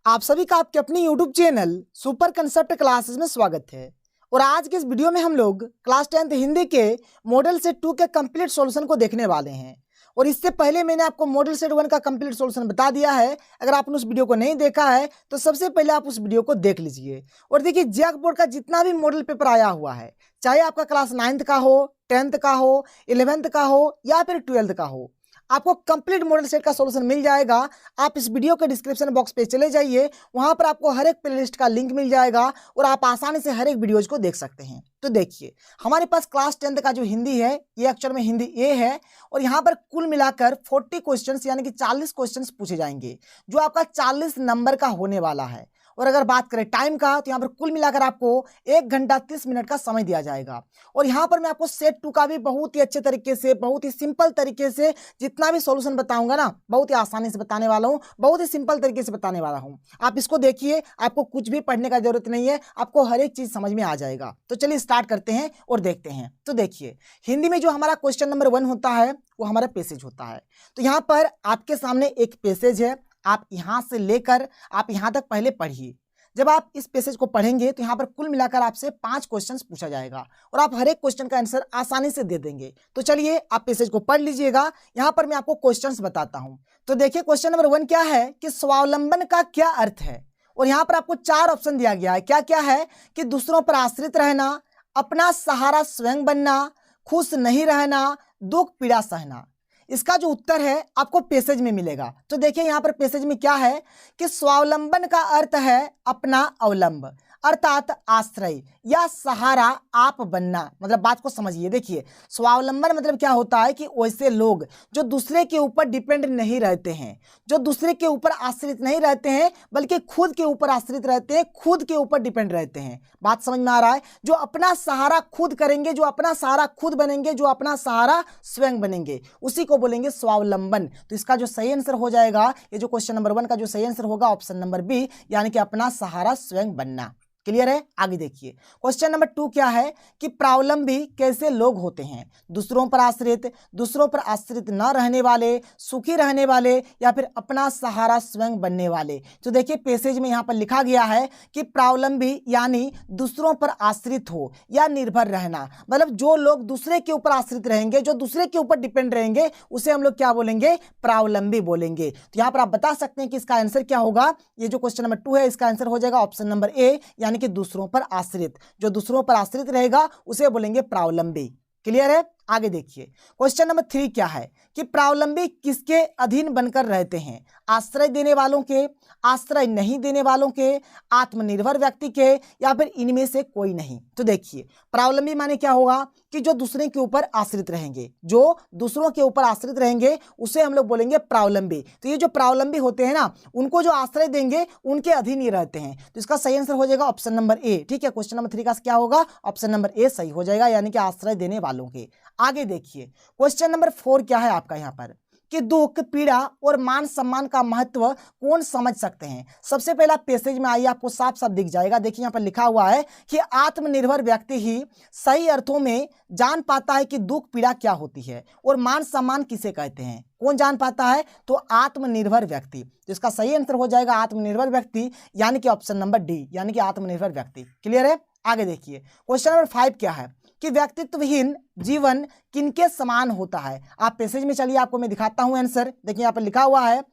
आप सभी का आपके अपने YouTube channel super concept classes में स्वागत है। और आज के इस वीडियो में हम लोग क्लास 10th हिंदी के मॉडल सेट 2 के कंप्लीट सॉल्यूशन को देखने वाले हैं। और इससे पहले मैंने आपको मॉडल सेट 1 का कंप्लीट सॉल्यूशन बता दिया है। अगर आपने उस वीडियो को नहीं देखा है तो सबसे पहले आप उस वीडियो को देख लीजिए। और देखिए, जैक बोर्ड का जितना भी मॉडल पेपर आया हुआ है, चाहे आपका क्लास 9th का हो, 10th का हो, 11th का हो या फिर 12th का हो, आपको कंप्लीट मॉडल सेट का सॉल्यूशन मिल जाएगा। आप इस वीडियो के डिस्क्रिप्शन बॉक्स पे चले जाइए, वहां पर आपको हर एक प्लेलिस्ट का लिंक मिल जाएगा और आप आसानी से हर एक वीडियोज को देख सकते हैं। तो देखिए, हमारे पास क्लास 10th का जो हिंदी है, ये एक्चुअल में हिंदी ए है। और यहाँ पर कुल मिलाकर 40 क्वेश्चंस यानी कि 40 क्वेश्चंस पूछे जाएंगे, जो आपका 40 नंबर का होने वाला है। और अगर बात करें टाइम का, तो यहाँ पर कुल मिलाकर आपको 1 घंटा 30 मिनट का समय दिया जाएगा। और यहाँ पर मैं आपको सेट 2 का भी बहुत ही अच्छे तरीके से, बहुत ही सिंपल तरीके से जितना भी सॉल्यूशन बताऊंगा ना, बहुत ही आसानी से बताने वाला हूँ, बहुत ही सिंपल तरीके से बताने वाला हूँ। आप इसको देखिए, आपको कुछ भी पढ़ने का जरूरत नहीं है, आपको हर एक चीज समझ में आ जाएगा। तो चलिए स्टार्ट करते हैं और देखते हैं। तो देखिए, हिंदी में जो हमारा क्वेश्चन नंबर 1 होता है वो हमारा पैसेज होता है। तो यहाँ पर आपके सामने एक पैसेज है, आप यहां से लेकर आप यहां तक पहले पढ़िए। जब आप इस पैसेज को पढ़ेंगे तो यहाँ पर कुल मिलाकर आपसे 5 क्वेश्चंस पूछा जाएगा और आप हर एक क्वेश्चन का आंसर आसानी से दे देंगे। तो चलिए आप पैसेज को पढ़ लीजिएगा। यहाँ पर मैं आपको क्वेश्चंस बताता हूँ। तो देखिए, क्वेश्चन नंबर 1 क्या है कि स्वावलंबन का क्या अर्थ है। और यहाँ पर आपको 4 ऑप्शन दिया गया है। क्या क्या है कि दूसरों पर आश्रित रहना, अपना सहारा स्वयं बनना, खुश नहीं रहना, दुख पीड़ा सहना। इसका जो उत्तर है आपको पैसेज में मिलेगा। तो देखिए, यहाँ पर पैसेज में क्या है कि स्वावलंबन का अर्थ है अपना अवलंब, अर्थात आश्रय या सहारा आप बनना। मतलब बात को समझिए। देखिए, स्वावलंबन मतलब क्या होता है कि वैसे लोग जो दूसरे के ऊपर डिपेंड नहीं रहते हैं, जो दूसरे के ऊपर आश्रित नहीं रहते हैं, बल्कि खुद के ऊपर आश्रित रहते हैं, खुद के ऊपर डिपेंड रहते हैं। बात समझ में आ रहा है? जो अपना सहारा खुद करेंगे, जो अपना सहारा खुद बनेंगे, जो अपना सहारा स्वयं बनेंगे, उसी को बोलेंगे स्वावलंबन। तो इसका जो सही आंसर हो जाएगा, ये जो क्वेश्चन नंबर 1 का जो सही आंसर होगा, ऑप्शन नंबर बी, यानी कि अपना सहारा स्वयं बनना। क्लियर है? आगे देखिए, क्वेश्चन नंबर 2 क्या है कि प्रावलंबी कैसे लोग होते हैं। दूसरों पर आश्रित, दूसरों पर आश्रित न रहने वाले, सुखी रहने वाले या फिर अपना सहारा स्वयं बनने वाले। तो देखिए, पैसेज में यहाँ पर लिखा गया है कि प्रावलंबी यानी दूसरों पर आश्रित हो या निर्भर रहना। मतलब जो लोग दूसरे के ऊपर आश्रित रहेंगे, जो दूसरे के ऊपर डिपेंड रहेंगे, उसे हम लोग क्या बोलेंगे? प्रावलंबी बोलेंगे। तो यहाँ पर आप बता सकते हैं कि इसका आंसर क्या होगा। ये जो क्वेश्चन नंबर 2 है, इसका आंसर हो जाएगा ऑप्शन नंबर ए, यानी कि दूसरों पर आश्रित। जो दूसरों पर आश्रित रहेगा उसे बोलेंगे प्रावलंबी। क्लियर है? आगे देखिए, क्वेश्चन नंबर 3 क्या है कि प्रावलंबी किसके अधीन बनकर रहते हैं। आश्रय देने वालों के, आश्रय नहीं देने वालों के, आत्मनिर्भर व्यक्ति के, या फिर इनमें से कोई नहीं। तो देखिए, प्रावलंबी माने क्या होगा कि जो दूसरे के ऊपर आश्रित रहेंगे, जो दूसरों के ऊपर आश्रित रहेंगे, उसे हम लोग बोलेंगे प्रावलंबी। तो ये जो प्रावलंबी होते हैं ना, उनको जो आश्रय देंगे उनके अधीन ही रहते हैं। तो इसका सही आंसर हो जाएगा ऑप्शन नंबर ए। ठीक है, क्वेश्चन नंबर 3 का क्या होगा? ऑप्शन नंबर ए सही हो जाएगा, यानी कि आश्रय देने वालों के। आगे देखिए, क्वेश्चन नंबर 4 क्या है आपका यहाँ पर कि दुख, पीड़ा और मान सम्मान का महत्व कौन समझ सकते हैं। सबसे पहला पैसेज में आइए, आपको साफ साफ दिख जाएगा। देखिए, यहाँ पर लिखा हुआ है कि आत्मनिर्भर व्यक्ति ही सही अर्थों में जान पाता है कि दुख पीड़ा क्या होती है और मान सम्मान किसे कहते हैं। कौन जान पाता है? तो आत्मनिर्भर व्यक्ति। तो इसका सही आंसर हो जाएगा आत्मनिर्भर व्यक्ति, यानी कि ऑप्शन नंबर डी, यानी कि आत्मनिर्भर व्यक्ति। क्लियर है? आगे देखिए, क्वेश्चन नंबर 5 क्या है कि व्यक्तित्वहीन जीवन किनके समान होता है। आप पैसेज में चलिए, आपको मैं दिखाता हूं आंसर। देखिए, यहाँ पर लिखा हुआ है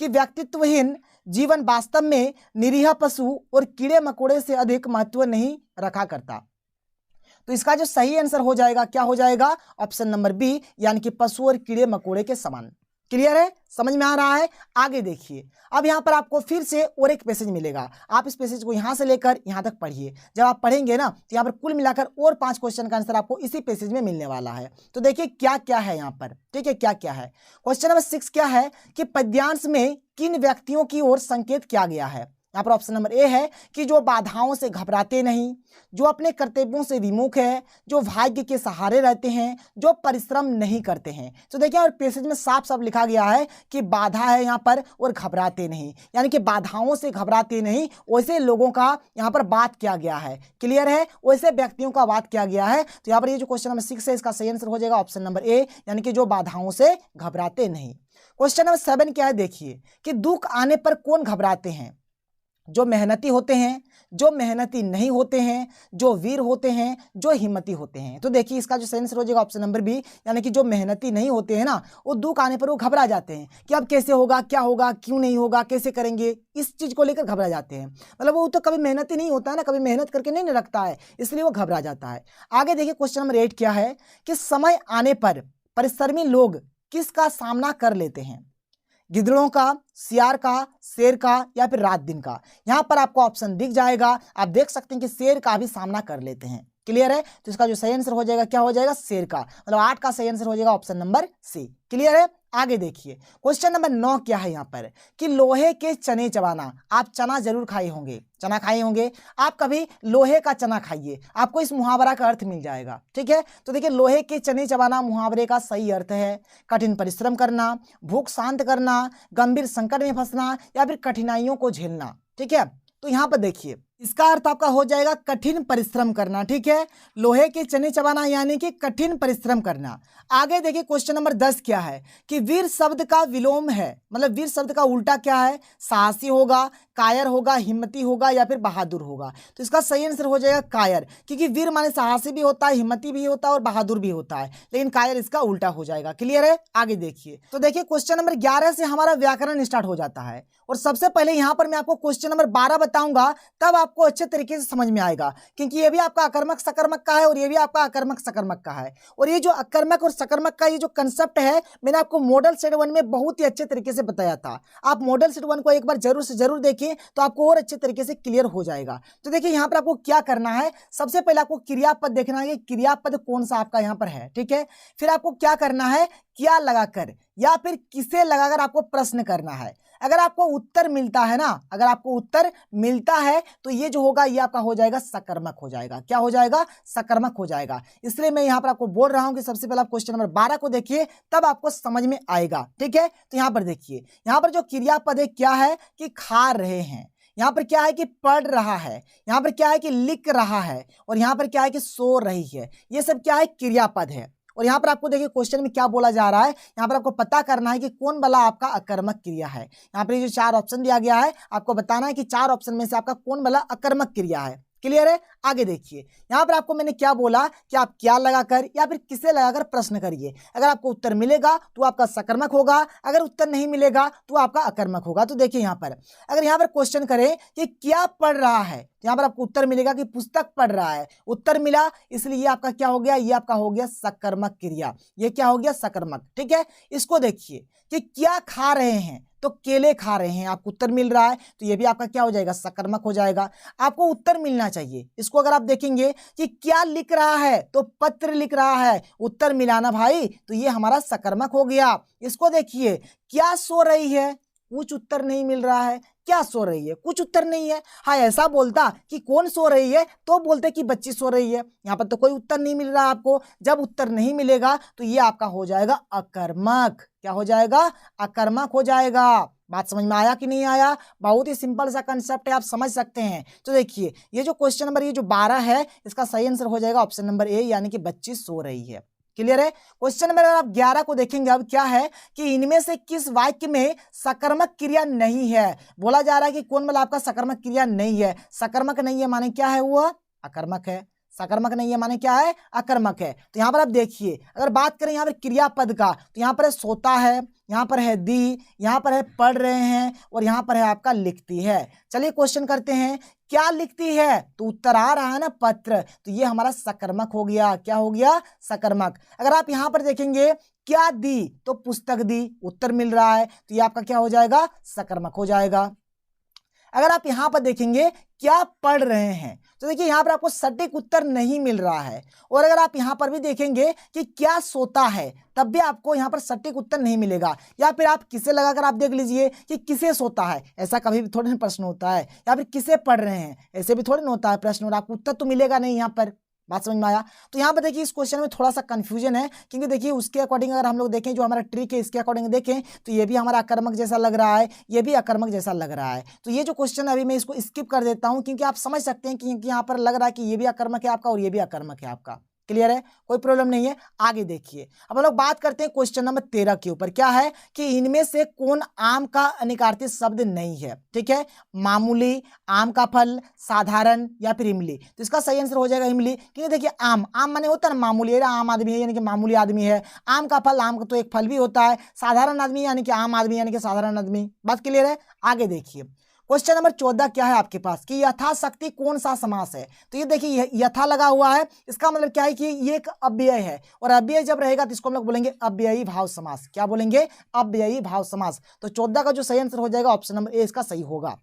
कि व्यक्तित्वहीन जीवन वास्तव में निरीह पशु और कीड़े मकोड़े से अधिक महत्व नहीं रखा करता। तो इसका जो सही आंसर हो जाएगा, क्या हो जाएगा? ऑप्शन नंबर बी, यानी कि पशु और कीड़े मकोड़े के समान। क्लियर है? समझ में आ रहा है? आगे देखिए, अब यहाँ पर आपको फिर से और एक पैसेज मिलेगा। आप इस पैसेज को यहाँ से लेकर यहाँ तक पढ़िए। जब आप पढ़ेंगे ना, तो यहाँ पर कुल मिलाकर और 5 क्वेश्चन का आंसर आपको इसी पैसेज में मिलने वाला है। तो देखिए क्या क्या है यहाँ पर। ठीक है, क्या क्या है। क्वेश्चन नंबर 6 क्या है कि पद्यांश में किन व्यक्तियों की ओर संकेत किया गया है। यहाँ पर ऑप्शन नंबर ए है कि जो बाधाओं से घबराते नहीं, जो अपने कर्तव्यों से विमुख है, जो भाग्य के सहारे रहते हैं, जो परिश्रम नहीं करते हैं। तो देखिए, और पैसेज में साफ साफ लिखा गया है कि बाधा है यहाँ पर और घबराते नहीं, यानी कि बाधाओं से घबराते नहीं, वैसे लोगों का यहाँ पर बात किया गया है। क्लियर है? वैसे व्यक्तियों का बात किया गया है। तो यहाँ पर ये जो क्वेश्चन नंबर 6 है, इसका सही आंसर हो जाएगा ऑप्शन नंबर ए, यानी कि जो बाधाओं से घबराते नहीं। क्वेश्चन नंबर 7 क्या है देखिए कि दुख आने पर कौन घबराते हैं। जो मेहनती होते हैं, जो मेहनती नहीं होते हैं, जो वीर होते हैं, जो हिम्मती होते हैं। तो देखिए इसका जो सही आंसर हो जाएगा ऑप्शन नंबर बी, यानी कि जो मेहनती नहीं होते हैं ना, वो दुख आने पर वो घबरा जाते हैं कि अब कैसे होगा, क्या होगा, क्यों नहीं होगा, कैसे करेंगे, इस चीज को लेकर घबरा जाते हैं। मतलब वो तो कभी मेहनती नहीं होता है ना, कभी मेहनत करके नहीं रखता है, इसलिए वो घबरा जाता है। आगे देखिए क्वेश्चन नंबर 8 क्या है कि समय आने पर परिश्रमी लोग किसका सामना कर लेते हैं? गिद्धड़ों का, सियार का, शेर का, या फिर रात दिन का। यहां पर आपको ऑप्शन दिख जाएगा, आप देख सकते हैं कि शेर का भी सामना कर लेते हैं। क्लियर है? तो इसका जो सही आंसर हो जाएगा क्या हो जाएगा? शेर का। मतलब 8 का सही आंसर हो जाएगा ऑप्शन नंबर सी। क्लियर है? आगे देखिए क्वेश्चन नंबर 9 क्या है यहाँ पर कि लोहे के चने चबाना। आप चना जरूर खाए होंगे, चना खाए होंगे, आप कभी लोहे का चना खाइए, आपको इस मुहावरा का अर्थ मिल जाएगा। ठीक है, तो देखिए लोहे के चने चबाना मुहावरे का सही अर्थ है कठिन परिश्रम करना, भूख शांत करना, गंभीर संकट में फंसना, या फिर कठिनाइयों को झेलना। ठीक है, तो यहाँ पर देखिए इसका अर्थ आपका हो जाएगा कठिन परिश्रम करना। ठीक है, लोहे के चने चबाना यानी कि कठिन परिश्रम करना। आगे देखिए क्वेश्चन नंबर 10 क्या है कि वीर शब्द का विलोम है, मतलब वीर शब्द का उल्टा क्या है? साहसी होगा, कायर होगा, हिम्मती होगा, या फिर बहादुर होगा। तो इसका सही आंसर हो जाएगा कायर, क्योंकि वीर माने साहसी भी होता है, हिम्मती भी होता है और बहादुर भी होता है, लेकिन कायर इसका उल्टा हो जाएगा। क्लियर है? आगे देखिए, तो देखिए क्वेश्चन नंबर 11 से हमारा व्याकरण स्टार्ट हो जाता है, और सबसे पहले यहाँ पर मैं आपको क्वेश्चन नंबर 12 बताऊंगा, तब आपको अच्छे तरीके से समझ में आएगा, क्योंकि ये भी आपका अकर्मक सकर्मक का है और ये भी आपका अकर्मक सकर्मक का है। और ये जो अकर्मक और सकर्मक का ये जो कंसेप्ट है, मैंने आपको मॉडल सेट 1 में बहुत ही अच्छे तरीके से बताया था। आप मॉडल सेट 1 को एक बार जरूर से जरूर देखिए, तो आपको और अच्छे तरीके से क्लियर हो जाएगा। तो देखिए यहाँ पर आपको क्या करना है, सबसे पहले आपको क्रियापद देखना है, क्रियापद कौन सा आपका यहाँ पर है। ठीक है, फिर आपको क्या करना है, क्या लगाकर या फिर किसे लगाकर आपको प्रश्न करना है। अगर आपको उत्तर मिलता है ना, अगर आपको उत्तर मिलता है तो ये जो होगा ये आपका हो जाएगा सकर्मक हो जाएगा। क्या हो जाएगा? सकर्मक हो जाएगा। इसलिए मैं यहाँ पर आपको बोल रहा हूं कि सबसे पहले आप क्वेश्चन नंबर 12 को देखिए, तब आपको समझ में आएगा। ठीक है, तो यहाँ पर देखिए, यहाँ पर जो क्रियापद है क्या है कि खा रहे हैं, यहाँ पर क्या है कि पढ़ रहा है, यहाँ पर क्या है कि लिख रहा है, और यहाँ पर क्या है कि सो रही है। ये सब क्या है? क्रियापद है। और यहाँ पर आपको देखिए क्वेश्चन में क्या बोला जा रहा है, यहाँ पर आपको पता करना है कि कौन वाला आपका अकर्मक क्रिया है। यहाँ पर ये जो 4 ऑप्शन दिया गया है, आपको बताना है कि 4 ऑप्शन में से आपका कौन वाला अकर्मक क्रिया है। क्लियर है? आगे देखिए, यहाँ पर आपको मैंने क्या बोला कि आप क्या लगाकर या फिर किसे लगाकर प्रश्न करिए। अगर आपको उत्तर मिलेगा तो आपका सकर्मक होगा, अगर उत्तर नहीं मिलेगा तो आपका अकर्मक होगा। तो देखिए यहाँ पर अगर यहाँ पर क्वेश्चन करें कि क्या पढ़ रहा है, यहाँ पर आपको उत्तर मिलेगा कि पुस्तक पढ़ रहा है। उत्तर मिला, इसलिए ये आपका क्या हो गया? ये आपका हो गया सकर्मक क्रिया। ये क्या हो गया? सकर्मक। ठीक है, इसको देखिए कि क्या खा रहे हैं, तो केले खा रहे हैं, आपको उत्तर मिल रहा है, तो ये भी आपका क्या हो जाएगा? सकर्मक हो जाएगा। आपको उत्तर मिलना चाहिए। इसको अगर आप देखेंगे कि क्या लिख रहा है, तो पत्र लिख रहा है, उत्तर मिलाना भाई, तो ये हमारा सकर्मक हो गया। इसको देखिए, क्या सो रही है, कुछ उत्तर नहीं मिल रहा है। क्या सो रही है? कुछ उत्तर नहीं है। हाँ, ऐसा बोलता कि कौन सो रही है तो बोलते कि बच्ची सो रही है। यहाँ पर तो कोई उत्तर नहीं मिल रहा आपको। जब उत्तर नहीं मिलेगा तो ये आपका हो जाएगा अकर्मक। क्या हो जाएगा? अकर्मक हो जाएगा। बात समझ में आया कि नहीं आया? बहुत ही सिंपल सा कंसेप्ट है, आप समझ सकते हैं। तो देखिए ये जो क्वेश्चन नंबर ये जो 12 है, इसका सही आंसर हो जाएगा ऑप्शन नंबर ए, यानी कि बच्ची सो रही है। क्लियर है? क्वेश्चन नंबर अगर आप 11 को देखेंगे, अब क्या है कि इनमें से किस वाक्य में सकर्मक क्रिया नहीं है। बोला जा रहा है कि कौन वाला आपका सकर्मक क्रिया नहीं है। सकर्मक नहीं है माने क्या है? वो अकर्मक है। सकर्मक नहीं है माने क्या है? अकर्मक है। तो यहाँ पर आप देखिए, अगर बात करें यहाँ पर क्रियापद का, तो यहाँ पर है सोता है, यहाँ पर है दी, यहाँ पर है पढ़ रहे हैं, और यहाँ पर है आपका लिखती है। चलिए क्वेश्चन करते हैं, क्या लिखती है? तो उत्तर आ रहा है ना पत्र, तो ये हमारा सकर्मक हो गया। क्या हो गया? सकर्मक। अगर आप यहाँ पर देखेंगे क्या दी, तो पुस्तक दी, उत्तर मिल रहा है, तो ये आपका क्या हो जाएगा? सकर्मक हो जाएगा। अगर आप यहाँ पर देखेंगे क्या पढ़ रहे हैं, तो देखिए यहाँ पर आपको सटीक उत्तर नहीं मिल रहा है। और अगर आप यहाँ पर भी देखेंगे कि क्या सोता है, तब भी आपको यहाँ पर सटीक उत्तर नहीं मिलेगा। या फिर आप किसे लगाकर आप देख लीजिए कि किसे सोता है, ऐसा कभी भी थोड़े ना प्रश्न होता है। या फिर किसे पढ़ रहे हैं, ऐसे भी थोड़े ना होता है प्रश्न, और आपको उत्तर तो मिलेगा नहीं यहाँ पर। बात समझ में आया? तो यहाँ पर देखिए इस क्वेश्चन में थोड़ा सा कंफ्यूजन है, क्योंकि देखिए उसके अकॉर्डिंग अगर हम लोग देखें, जो हमारा ट्रिक है इसके अकॉर्डिंग देखें, तो ये भी हमारा अकर्मक जैसा लग रहा है, ये भी अकर्मक जैसा लग रहा है। तो ये जो क्वेश्चन अभी मैं इसको स्किप कर देता हूँ, क्योंकि आप समझ सकते हैं कि यहाँ पर लग रहा है कि ये भी अकर्मक है आपका और ये भी अकर्मक है आपका। क्लियर है, कोई प्रॉब्लम नहीं है। आगे देखिए, अब हम लोग बात करते हैं क्वेश्चन नंबर 13 के ऊपर। क्या है कि इनमें से कौन आम का अनिकार्तिक शब्द नहीं है? ठीक है, मामूली, आम का फल, साधारण या फिर इमली। तो इसका सही आंसर हो जाएगा इमली, क्योंकि देखिए आम माने होता है ना मामूली, आम आदमी है यानी कि मामूली आदमी है। आम का फल, आम का तो एक फल भी होता है। साधारण आदमी यानी कि आम आदमी यानी कि साधारण आदमी। बात क्लियर है? आगे देखिए, क्वेश्चन नंबर 14 क्या है आपके पास कि यथाशक्ति कौन सा समास है? तो ये देखिए यथा लगा हुआ है, इसका मतलब क्या है कि ये एक अव्यय है, और अव्यय जब रहेगा तो इसको हम लोग बोलेंगे अव्ययी भाव समास। क्या बोलेंगे? अव्ययी भाव समास। तो 14 का जो सही आंसर हो जाएगा ऑप्शन नंबर ए इसका सही होगा।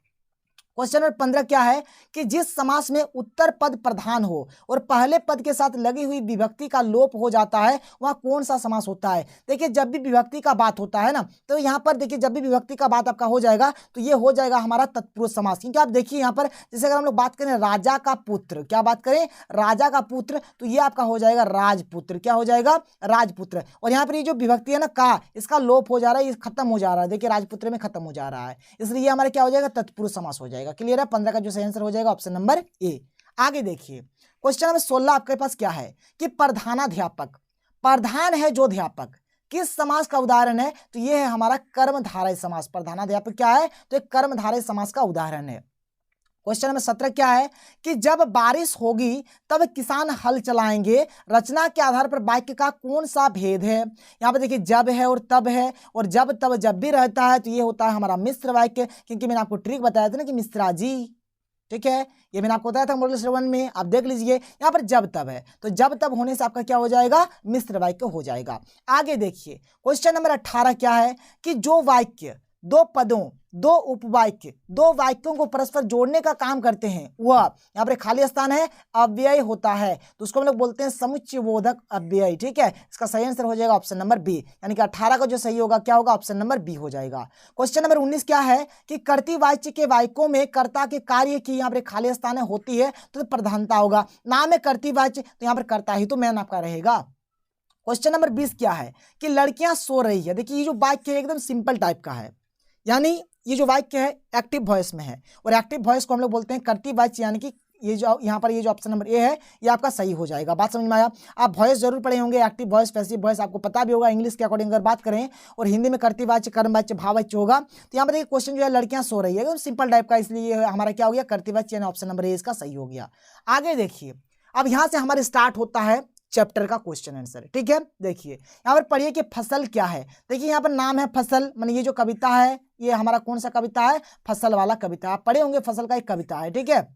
क्वेश्चन नंबर 15 क्या है कि जिस समास में उत्तर पद प्रधान हो और पहले पद के साथ लगी हुई विभक्ति का लोप हो जाता है वह कौन सा समास होता है? देखिए जब भी विभक्ति का बात होता है ना, तो यहाँ पर देखिए जब भी विभक्ति का बात आपका हो जाएगा तो ये हो जाएगा हमारा तत्पुरुष समास। क्योंकि आप देखिए यहाँ पर जैसे अगर हम लोग बात करें राजा का पुत्र, क्या बात करें? राजा का पुत्र, तो ये आपका हो जाएगा राजपुत्र। क्या हो जाएगा? राजपुत्र। और यहाँ पर ये जो विभक्ति है ना का, इसका लोप हो जा रहा है, ये खत्म हो जा रहा है। देखिए राजपुत्र में खत्म हो जा रहा है, इसलिए ये हमारा क्या हो जाएगा? तत्पुरुष समास हो जाएगा। क्लियर है? 15 का जो सही आंसर हो जाएगा ऑप्शन नंबर ए। आगे देखिए, क्वेश्चन नंबर 16 आपके पास क्या है कि प्रधानाध्यापक, प्रधान है जो अध्यापक, किस समास का उदाहरण है? तो ये है हमारा कर्मधारय समास। प्रधानाध्यापक क्या है? तो एक कर्मधारय समास का उदाहरण है। क्वेश्चन नंबर 17 क्या है कि जब बारिश होगी तब किसान हल चलाएंगे, रचना के आधार पर वाक्य का कौन सा भेद है? यहाँ पे देखिए जब है और तब है, और जब तब जब भी रहता है तो ये होता है हमारा मिश्र वाक्य, क्योंकि मैंने आपको ट्रिक बताया था ना कि मिश्राजी। ठीक है, ये मैंने आपको बताया था मॉडल 7 में, आप देख लीजिए यहाँ पर जब तब है, तो जब तब होने से आपका क्या हो जाएगा? मिश्र वाक्य हो जाएगा। आगे देखिए, क्वेश्चन नंबर 18 क्या है कि जो वाक्य दो पदों, दो उपवाक्य, दो वाक्यों को परस्पर जोड़ने का काम करते हैं वह, यहाँ पर खाली स्थान है, अव्यय होता है, तो उसको हम लोग बोलते हैं समुच्चयबोधक अव्यय। ठीक है, इसका सही आंसर हो जाएगा ऑप्शन नंबर बी, यानी कि 18 का जो सही होगा क्या होगा? ऑप्शन नंबर बी हो जाएगा। क्वेश्चन नंबर 19 क्या है कि कर्तृवाच्य के वाक्यों में कर्ता के कार्य की यहाँ पर खाली स्थान होती है तो प्रधानता होगा। नाम है कर्तृवाच्य, तो यहाँ पर कर्ता ही तो मैन आपका रहेगा। क्वेश्चन नंबर 20 क्या है कि लड़कियां सो रही है। देखिए ये जो वाक्य है एकदम सिंपल टाइप का है, यानी ये जो वाक्य है एक्टिव वॉइस में है, और एक्टिव वॉइस को हम लोग बोलते हैं कर्तृवाच्य, यानी कि ये जो यहाँ पर ये जो ऑप्शन नंबर ए है ये आपका सही हो जाएगा। बात समझ में आया? आप वॉइस जरूर पढ़े होंगे, एक्टिव वॉइस, पैसिव वॉइस आपको पता भी होगा इंग्लिश के अकॉर्डिंग अगर बात करें, और हिंदी में कर्तृवाच्य, कर्मवाच्य, भाववाच्य होगा। तो यहाँ पर देखिए क्वेश्चन जो है लड़कियां सो रही है, एकदम सिंपल टाइप का, इसलिए हमारा क्या हो गया? कर्तृवाच्य, यानी ऑप्शन नंबर ए इसका सही हो गया। आगे देखिए, अब यहाँ से हमारे स्टार्ट होता है चैप्टर का क्वेश्चन आंसर। ठीक है, देखिए यहाँ पर पढ़िए कि फसल क्या है। देखिए यहाँ पर नाम है फसल, माने ये जो कविता है ये हमारा कौन सा कविता है? फसल वाला कविता। आप पढ़े होंगे फसल का एक कविता है। ठीक है,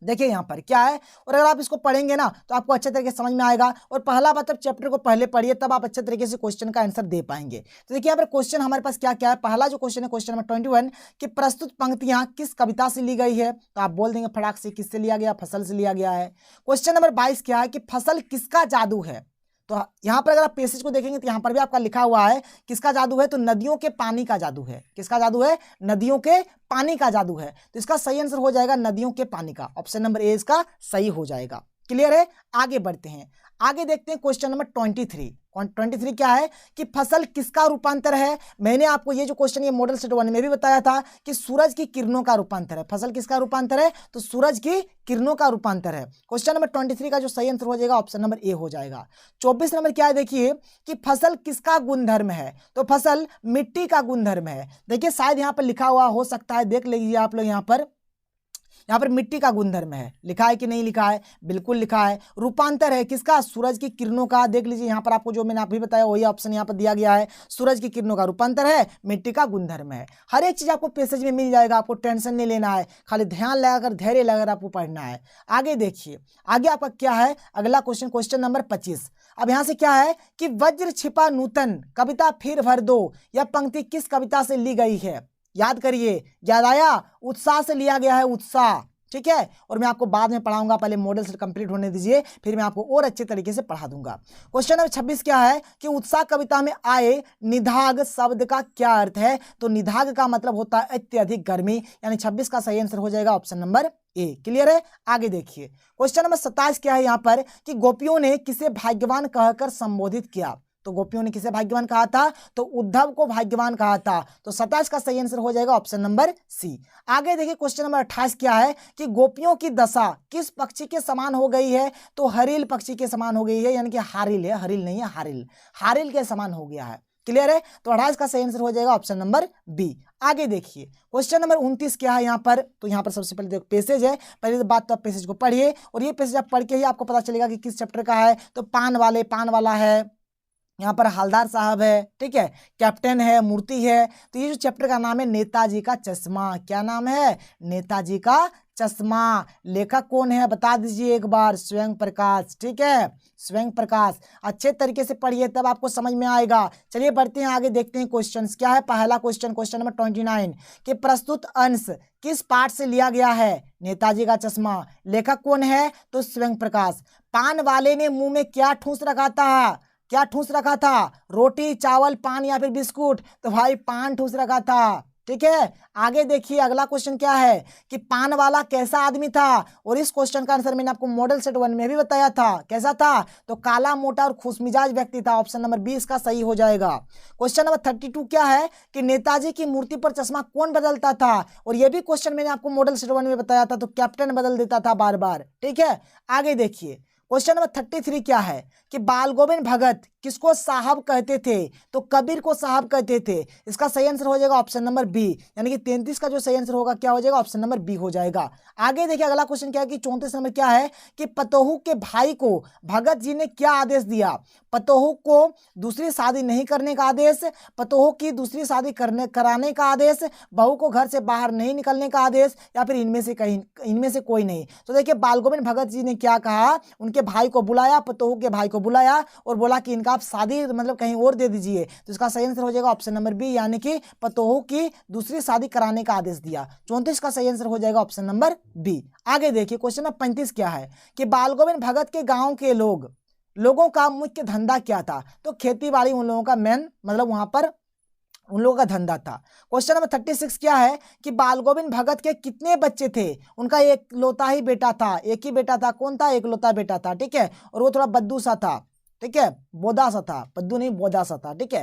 देखिए यहाँ पर क्या है, और अगर आप इसको पढ़ेंगे ना तो आपको अच्छे तरीके से समझ में आएगा, और पहला मतलब चैप्टर को पहले पढ़िए तब आप अच्छे तरीके से क्वेश्चन का आंसर दे पाएंगे। तो देखिए यहाँ पर क्वेश्चन हमारे पास क्या क्या है। पहला जो क्वेश्चन है क्वेश्चन नंबर 21 कि प्रस्तुत पंक्तियां किस कविता से ली गई है? तो आप बोल देंगे फटाक से किससे लिया गया? फसल से लिया गया है। क्वेश्चन नंबर 22 क्या है कि फसल किसका जादू है? तो यहाँ पर अगर आप पेसेज को देखेंगे तो यहाँ पर भी आपका लिखा हुआ है किसका जादू है? तो नदियों के पानी का जादू है। किसका जादू है? नदियों के पानी का जादू है। तो इसका सही आंसर हो जाएगा नदियों के पानी का, ऑप्शन नंबर ए इसका सही हो जाएगा। क्लियर है? आगे बढ़ते हैं, आगे देखते हैं क्वेश्चन नंबर 23। 23 क्या है कि फसल किसका रूपांतर है? मैंने आपको ये जो क्वेश्चन ये मॉडल सेट 1 में भी बताया था कि सूरज की किरणों का रूपांतर है। फसल किसका रूपांतर है? तो सूरज की किरणों का रूपांतर है। क्वेश्चन नंबर 23 का जो सही आंसर हो जाएगा ऑप्शन नंबर ए हो जाएगा। 24 नंबर क्या है देखिए कि फसल किसका गुणधर्म है? तो फसल मिट्टी का गुणधर्म है। देखिए शायद यहाँ पर लिखा हुआ हो सकता है, देख लीजिए आप लोग, यहाँ पर मिट्टी का गुणधर्म है, लिखा है कि नहीं लिखा है? बिल्कुल लिखा है। रूपांतर है किसका? सूरज की किरणों का। देख लीजिए यहाँ पर आपको जो मैंने अभी बताया वही ऑप्शन यहाँ पर दिया गया है, सूरज की किरणों का रूपांतर है, मिट्टी का गुणधर्म है। हर एक चीज आपको पैसेज में मिल जाएगा, आपको टेंशन नहीं लेना है, खाली ध्यान लगाकर धैर्य लगाकर आपको पढ़ना है। आगे देखिए, आगे आपका क्या है अगला क्वेश्चन, क्वेश्चन नंबर 25। अब यहाँ से क्या है कि वज्र छिपा नूतन कविता फिर भर दो, यह पंक्ति किस कविता से ली गई है? याद करिए, याद आया? उत्साह से लिया गया है, उत्साह। ठीक है, और मैं आपको बाद में पढ़ाऊंगा, पहले मॉडल सेट कंप्लीट होने दीजिए, फिर मैं आपको और अच्छे तरीके से पढ़ा दूंगा। क्वेश्चन नंबर 26 क्या है कि उत्साह कविता में आए निधाग शब्द का क्या अर्थ है? तो निधाग का मतलब होता है अत्यधिक गर्मी, यानी 26 का सही आंसर हो जाएगा ऑप्शन नंबर ए। क्लियर है? आगे देखिए, क्वेश्चन नंबर 27 क्या है यहाँ पर कि गोपियों ने किसे भाग्यवान कहकर संबोधित किया? तो गोपियों ने किसे भाग्यवान कहा था? तो उद्धव को भाग्यवान कहा था। तो 27 का सही आंसर हो जाएगा ऑप्शन नंबर सी। आगे देखिए क्वेश्चन नंबर 28 क्या है कि गोपियों की दशा किस पक्षी के समान हो गई है? तो हरिल पक्षी के समान हो गई है, यानी कि हारिल है, हरिल नहीं है, हारिल, हारिल के समान हो गया है। क्लियर है? तो 28 का सही आंसर हो जाएगा ऑप्शन नंबर बी। आगे देखिए क्वेश्चन नंबर 29 क्या है यहाँ पर? तो यहाँ पर सबसे पहले देखो पैसेज है, पहले बात तो आप पैसेज को पढ़िए और ये पैसेज आप पढ़ के ही आपको पता चलेगा कि किस चैप्टर का है। तो पान वाला है, यहाँ पर हलदार साहब है, ठीक है, कैप्टन है, मूर्ति है। तो ये जो चैप्टर का नाम है नेताजी का चश्मा। क्या नाम है? नेताजी का चश्मा। लेखक कौन है बता दीजिए एक बार? स्वयं प्रकाश। ठीक है, स्वयं प्रकाश। अच्छे तरीके से पढ़िए तब आपको समझ में आएगा। चलिए बढ़ते हैं आगे, देखते हैं क्वेश्चंस क्या है। पहला क्वेश्चन, क्वेश्चन नंबर 29 कि प्रस्तुत अंश किस पाठ से लिया गया है? नेताजी का चश्मा। लेखक कौन है? तो स्वयं प्रकाश। पान वाले ने मुंह में क्या ठूस रखा था? क्या ठूस रखा था? रोटी, चावल, पान या फिर बिस्कुट? तो भाई पान ठूस रखा था। ठीक है, आगे देखिए अगला क्वेश्चन क्या है कि पान वाला कैसा आदमी था? और इस क्वेश्चन का आंसर मैंने आपको मॉडल सेट 1 में भी बताया था। कैसा था? तो काला, मोटा और खुशमिजाज व्यक्ति था। ऑप्शन नंबर 20 का सही हो जाएगा। क्वेश्चन नंबर 32 क्या है कि नेताजी की मूर्ति पर चश्मा कौन बदलता था? और यह भी क्वेश्चन मैंने आपको मॉडल सेट 1 में बताया था। तो कैप्टन बदल देता था बार बार। ठीक है, आगे देखिए क्वेश्चन नंबर 33 क्या है कि बाल गोविंद भगत किसको साहब कहते थे? तो कबीर को साहब कहते थे। इसका सही आंसर हो जाएगा ऑप्शन नंबर बी, यानी कि 33 का जो सही आंसर होगा क्या हो जाएगा? ऑप्शन नंबर बी हो जाएगा। आगे देखिए अगला क्वेश्चन क्या है कि 34 नंबर क्या है कि पतोहू के भाई को भगत जी ने क्या आदेश दिया? पतोहू को दूसरी शादी नहीं करने का आदेश, पतोहू की दूसरी शादी कराने का आदेश, बहू को घर से बाहर नहीं निकलने का आदेश, या फिर इनमें से कोई नहीं। तो देखिए बाल गोविंद भगत जी ने क्या कहा? उनके भाई को बुलाया, पतोहू के भाई को बुलाया और बोला कि इनका आप शादी मतलब कहीं और दे दीजिए। तो इसका सही आंसर हो जाएगा ऑप्शन नंबर बी, यानी कि पतोहू की दूसरी शादी कराने का आदेश दिया। 34 का सही आंसर हो जाएगा ऑप्शन नंबर बी। आगे देखिए क्वेश्चन नंबर 35 क्या है कि बाल गोविंद भगत के गांव के लोगों का मुख्य धंधा क्या था? तो खेती बाड़ी उन लोगों का मेन मतलब वहां पर उन लोगों का धंधा था। क्वेश्चन नंबर 36 क्या है कि बाल गोविंद भगत के कितने बच्चे थे? उनका एक लौता ही बेटा था, एक ही बेटा था। कौन था? एक लौता बेटा था। ठीक है, और वो थोड़ा बद्दू सा था। ठीक है, बोदा सा था, बद्दू नहीं बोदा सा था। ठीक है,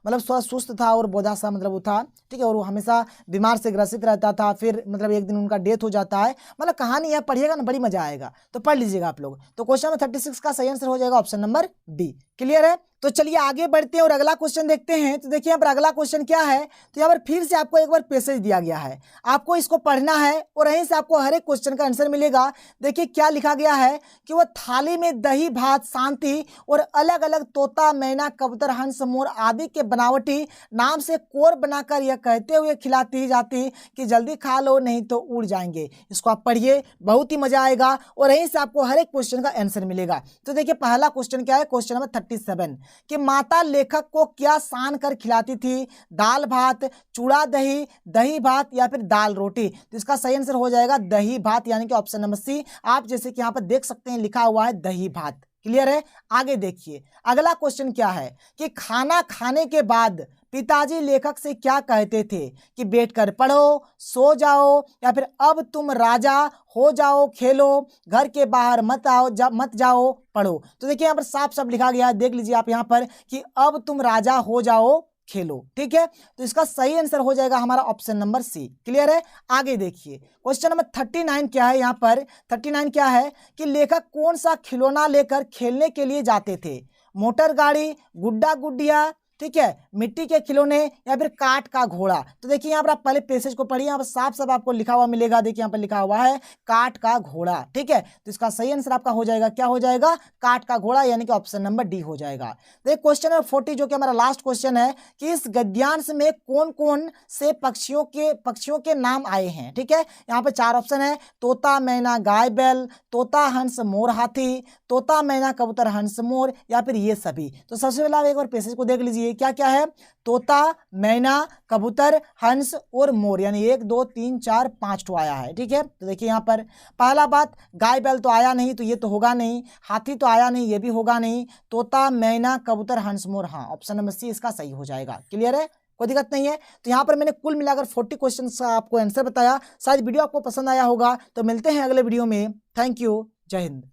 मतलब थोड़ा सुस्त था और बोधा सा मतलब वो था। ठीक है, और वो हमेशा बीमार से ग्रसित रहता था। फिर मतलब एक दिन उनका डेथ हो जाता है। मतलब कहानी है, पढ़िएगा ना, बड़ी मजा आएगा, तो पढ़ लीजिएगा आप लोग। तो क्वेश्चन नंबर 36 का सही आंसर हो जाएगा ऑप्शन नंबर बी। क्लियर है? तो चलिए आगे बढ़ते हैं और अगला क्वेश्चन देखते हैं। तो देखिए यहाँ पर अगला क्वेश्चन क्या है, तो यहाँ पर फिर से आपको एक बार पैसेज दिया गया है, आपको इसको पढ़ना है और यहीं से आपको हर एक क्वेश्चन का आंसर मिलेगा। देखिए क्या लिखा गया है कि वह थाली में दही भात शांति और अलग अलग तोता, मैना, कबूतर, हंस, मोर आदि के बनावटी नाम से कोर बनाकर यह कहते हुए खिलाती जाती कि जल्दी खा लो नहीं तो उड़ जाएंगे। इसको आप पढ़िए, बहुत ही मजा आएगा और यहीं से आपको हर एक क्वेश्चन का आंसर मिलेगा। तो देखिए पहला क्वेश्चन क्या है, क्वेश्चन नंबर 37 कि माता लेखक को क्या सान कर खिलाती थी? दाल भात, चूड़ा दही, दही भात या फिर दाल रोटी? तो इसका सही आंसर हो जाएगा दही भात, यानी कि ऑप्शन नंबर सी। आप जैसे कि यहाँ पर देख सकते हैं लिखा हुआ है दही भात। क्लियर है? आगे देखिए अगला क्वेश्चन क्या है कि खाना खाने के बाद पिताजी लेखक से क्या कहते थे कि बैठकर पढ़ो, सो जाओ या फिर अब तुम राजा हो जाओ, खेलो, घर के बाहर मत जाओ, पढ़ो। तो देखिए यहाँ पर साफ साफ लिखा गया है, देख लीजिए आप यहाँ पर कि अब तुम राजा हो जाओ, खेलो। ठीक है, तो इसका सही आंसर हो जाएगा हमारा ऑप्शन नंबर सी। क्लियर है? आगे देखिए क्वेश्चन नंबर 39 क्या है। यहाँ पर 39 क्या है कि लेखक कौन सा खिलौना लेकर खेलने के लिए जाते थे? मोटर गाड़ी, गुड्डा गुडिया, ठीक है, मिट्टी के खिलौने या फिर काठ का घोड़ा? तो देखिए यहाँ पर आप पहले पैसेज को पढ़िए, यहाँ पर साफ साफ आपको लिखा हुआ मिलेगा। देखिए यहाँ पर लिखा हुआ है काठ का घोड़ा। ठीक है, तो इसका सही आंसर आपका हो जाएगा, क्या हो जाएगा? काठ का घोड़ा, यानी कि ऑप्शन नंबर डी हो जाएगा। तो क्वेश्चन नंबर 40 जो कि हमारा लास्ट क्वेश्चन है कि इस गद्यांश में कौन कौन से पक्षियों के नाम आए हैं? ठीक है, यहाँ पे 4 ऑप्शन है, तोता, मैना, गाय, बैल, तोता, हंस, मोर, हाथी, तोता, मैना, कबूतर, हंस, मोर या फिर ये सभी। तो सबसे पहले आप एक बार पैसेज को देख लीजिए, क्या क्या है? तोता, मैना, कबूतर, हंस और मोर, यानी 1 2 3 4 5 तो आया है। ठीक है, तो देखिए यहाँ पर पहला बात, गाय बैल तो आया नहीं, तो ये तो होगा नहीं। हाथी तो आया नहीं, ये भी होगा नहीं। तोता, मैना, कबूतर, हंस, मोर, हाँ, ऑप्शन नंबर सी इसका सही हो जाएगा। क्लियर है? कोई दिक्कत नहीं है। तो यहाँ पर मैंने कुल मिलाकर 40 क्वेश्चन का आपको आंसर बताया। शायद वीडियो आपको पसंद आया होगा। तो मिलते हैं अगले वीडियो में। थैंक यू, जय हिंद।